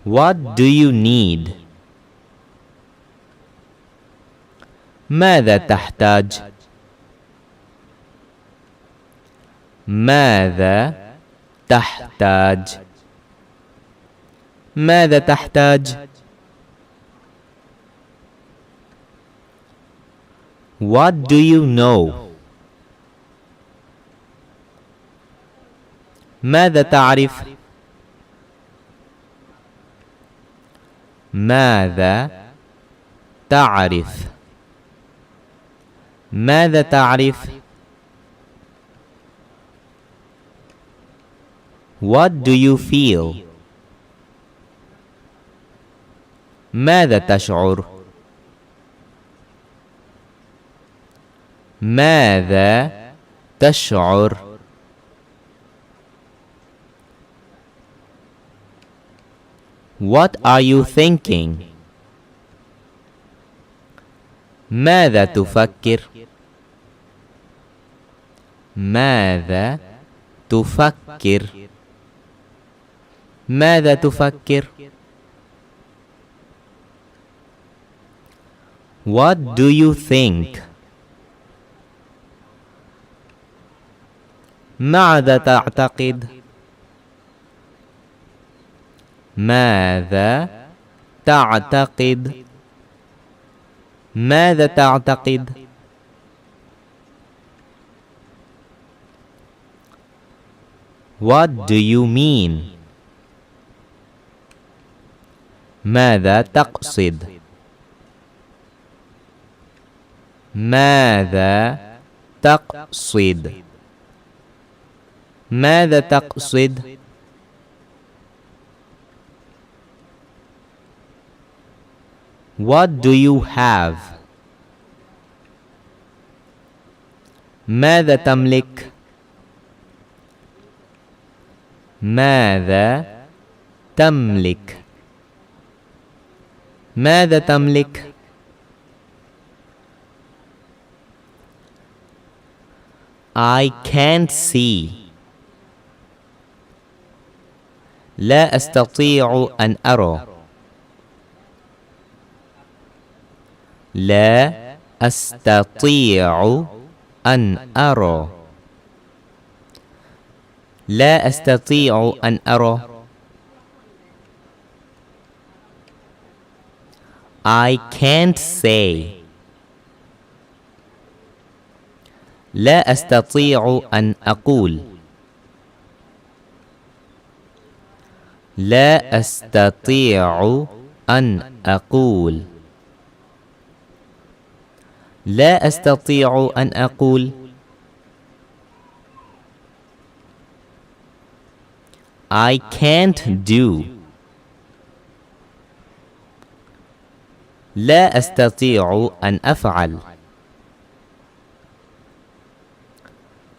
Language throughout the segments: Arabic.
What do you need? ماذا تحتاج؟ ماذا تحتاج؟ ماذا تحتاج؟ What do you know? ماذا تعرف؟ ماذا تعرف؟ ماذا تعرف؟ What do you feel? ماذا تشعر؟ ماذا تشعر؟ What are you thinking? ماذا تفكر؟ ماذا تفكر؟ ماذا تفكر؟ What do you think? ماذا تعتقد؟ ماذا تعتقد؟ ماذا تعتقد؟ What do you mean? ماذا تقصد؟ ماذا تقصد؟ ماذا تقصد؟ What do you have? ماذا تملك؟ ماذا تملك؟ ماذا تملك؟ I can't see. لا أستطيع أن أرى. لا أستطيع أن أرى. لا أستطيع أن أرى. I can't say. لا أستطيع أن أقول. لا أستطيع أن أقول. لا أستطيع أن أقول. I can't do. لا أستطيع أن أفعل.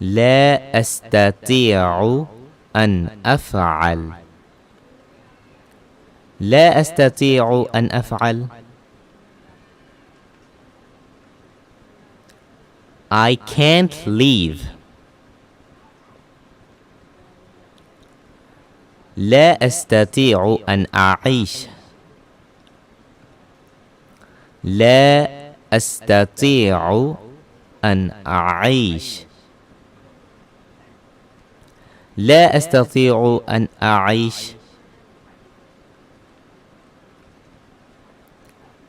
لا أستطيع أن أفعل. لا أستطيع أن أفعل. I can't leave. لا أستطيع أن أعيش. لا أستطيع أن أعيش. لا أستطيع أن أعيش.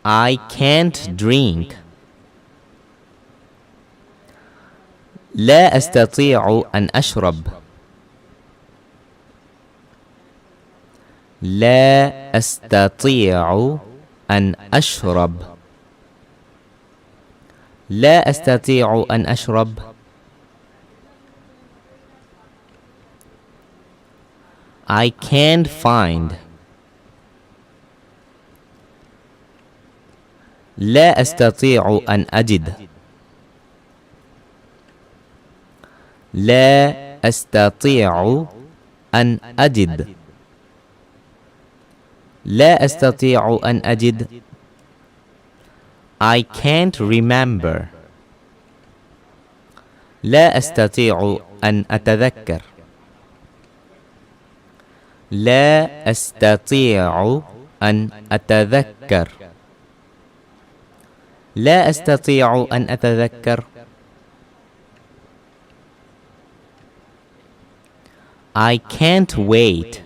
I can't drink. لا أستطيع أن أشرب. لا أستطيع أن أشرب. لا أستطيع أن أشرب. I can't find. لا أستطيع أن أجد. لا أستطيع أن أجد. لا أستطيع أن أجد. I can't remember. لا أستطيع أن أتذكر. لا أستطيع أن أتذكر. لا أستطيع أن أتذكر. I can't wait.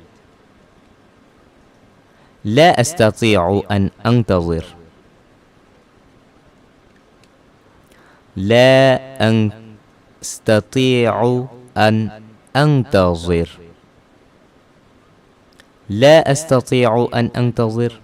لا أستطيع أن أنتظر. لا أستطيع أن أنتظر. لا أستطيع أن أنتظر.